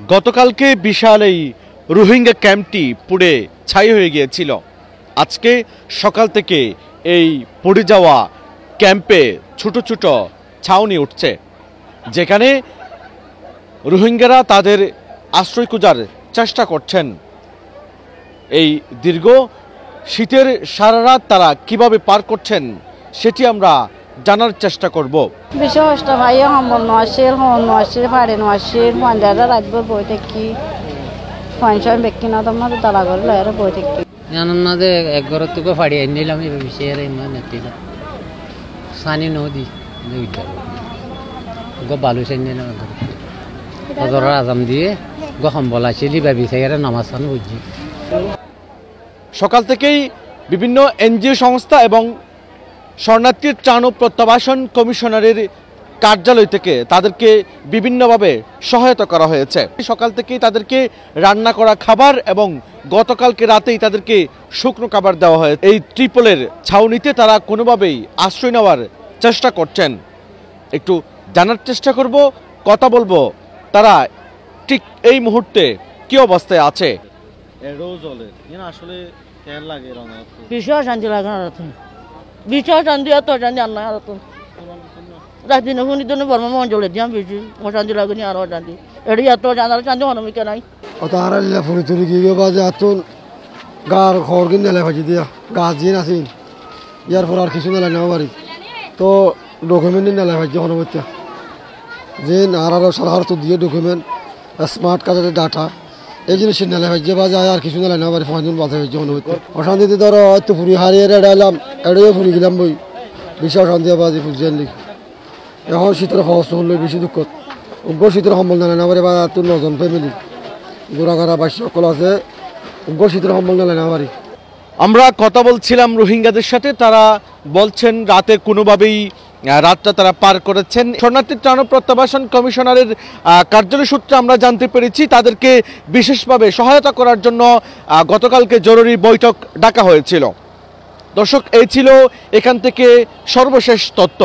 গতকালকে বিশাল এই রোহিঙ্গা ক্যাম্পটি পুড়ে ছাই হয়ে গিয়েছিল। আজকে সকাল থেকে এই পুড়ে যাওয়া ক্যাম্পে ছোট ছোট ছাউনি উঠছে, যেখানে রোহিঙ্গারা তাদের আশ্রয় খোঁজার চেষ্টা করছেন। এই দীর্ঘ শীতের সারা রাত তারা কিভাবে পার করছেন সেটি আমরা জানার চেষ্টা করব। বেশি কষ্ট ভাই, সম্বল নোয়াশির হন নোয়াশির ফাড়ে নোয়াশির পঞ্চায়েত রাখবে বই থেকে পঞ্চায়েত ব্যক্তি না তোমার তারা করলে আর বই থেকে জানান না যে এক ঘরের থেকে ফাড়ি আনিলাম বেশি আর ইমান নেতিলা সানি নদী গো বালু চাই না হজরের আজাম দিয়ে গো সম্বল আছে লিবা বিচাই আর নামাজ খান বুঝছি। সকাল থেকেই বিভিন্ন এনজিও সংস্থা এবং শরণার্থীর ত্রাণ ও প্রত্যাবাসন কমিশনারের কার্যালয় থেকে তাদেরকে বিভিন্নভাবে সহায়তা করা হয়েছে। সকাল থেকেই তাদেরকে রান্না করা খাবার এবং গতকালকে রাতেই তাদেরকে শুকনো খাবার দেওয়া হয়েছে। এই ট্রিপলের ছাউনিতে তারা কোনোভাবেই আশ্রয় নেওয়ার চেষ্টা করছেন। একটু জানার চেষ্টা করব, কথা বলবো তারা ঠিক এই মুহূর্তে কি অবস্থায় আছে। আসলে ভীষণ শান্তি লাগে ভীষণ শান্তি, এত শান্তি আর নয় আর রাতে শুনি তো বর্মা অঞ্চলে দিয়াম বেশি অশান্তি লাগেনি আর অশান্তি এটি এত জানার শান্তি অনমিকা নাই তারা ফুরি তুলি গিয়ে বাজে এতন গার খবর কিনে নেলে ভাজি দিয়া গাছ জিন আসিন ইয়ার পর আর কিছু নেলে নেওয়া পারি তো ডকুমেন্ট নেলে ভাজি হনমিত্যা জিন আর সরকার তো দিয়ে ডকুমেন্ট স্মার্ট কার্ডের ডাটা এই জিনিস নেলে ভাজি বাজে আর কিছু নেলে নেওয়া পারি পাঁচজন বাজে ভাজি হনমিত্যা অশান্তিতে ধরো হয়তো ফুরি হারিয়ে এড়াইলাম এড়িয়ে ফুরি গেলাম বই বেশি অশান্তি বাজি ফুলছি এখন শীতের খরচ হল বেশি দুঃখ উগ্র শীতের সম্বল নেলে না পারি বা তোর নজন ফ্যামিলি গোড়াগাড়া বাসী সকল আছে উগ্র শীতের সম্বল নেলে না পারি। আমরা কথা বলছিলাম রোহিঙ্গাদের সাথে, তারা বলছেন রাতে কোনোভাবেই রাতটা তারা পার করেছেন। শরণার্থী ত্রাণ ও প্রত্যাবাসন কমিশনারের কার্যালয় সূত্রে আমরা জানতে পেরেছি তাদেরকে বিশেষভাবে সহায়তা করার জন্য গতকালকে জরুরি বৈঠক ডাকা হয়েছিল। দর্শক, এই ছিল এখান থেকে সর্বশেষ তথ্য।